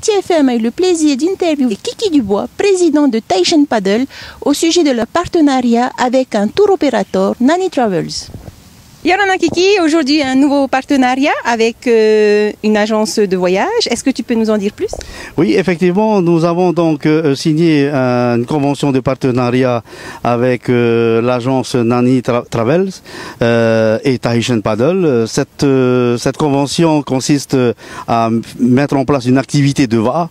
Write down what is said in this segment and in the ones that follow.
City FM a eu le plaisir d'interviewer Kiki Dubois, président de Tahitian Paddle, au sujet de leur partenariat avec un tour opérateur, Nani Travels. Yorana Kiki, aujourd'hui un nouveau partenariat avec une agence de voyage. Est-ce que tu peux nous en dire plus? Oui, effectivement, nous avons donc signé une convention de partenariat avec l'agence Nani Travels et Tahitian Paddle. Cette convention consiste à mettre en place une activité de VA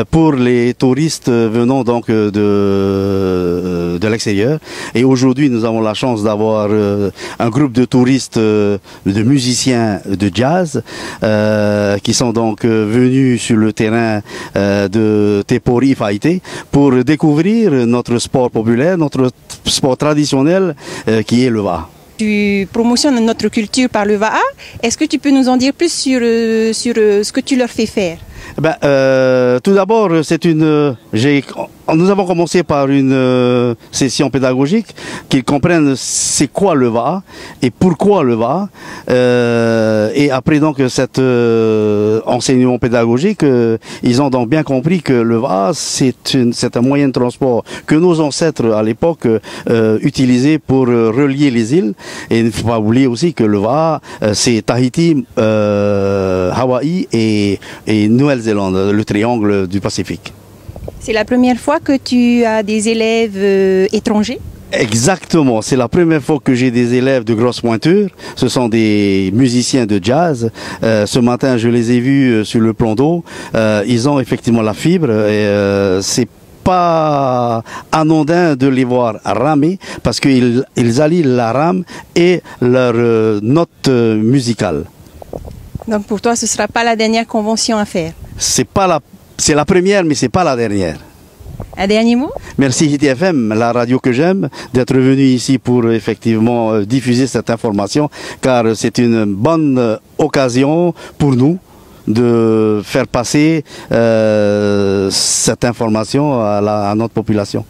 pour les touristes venant donc de l'extérieur. Et aujourd'hui, nous avons la chance d'avoir un groupe de touristes, de musiciens de jazz qui sont donc venus sur le terrain de Tepori Faïté pour découvrir notre sport populaire, notre sport traditionnel qui est le VA. Tu promotionnes notre culture par le VA. Est-ce que tu peux nous en dire plus sur ce que tu leur fais faire? Tout d'abord, nous avons commencé par une session pédagogique qu'ils comprennent c'est quoi le VA et pourquoi le VA. Et après donc cet enseignement pédagogique, ils ont donc bien compris que le VA c'est un moyen de transport que nos ancêtres à l'époque utilisaient pour relier les îles. Et il ne faut pas oublier aussi que le VA c'est Tahiti, Hawaï et Nouvelle-Zélande, le triangle du Pacifique. C'est la première fois que tu as des élèves étrangers? Exactement, c'est la première fois que j'ai des élèves de grosse pointure. Ce sont des musiciens de jazz. Ce matin, je les ai vus sur le plan d'eau. Ils ont effectivement la fibre et c'est pas anodin de les voir ramer parce qu'ils allient la rame et leur note musicale. Donc pour toi, ce ne sera pas la dernière convention à faire? C'est la première, mais c'est pas la dernière. Un dernier mot? Merci City FM, la radio que j'aime, d'être venu ici pour effectivement diffuser cette information, car c'est une bonne occasion pour nous de faire passer cette information à notre population.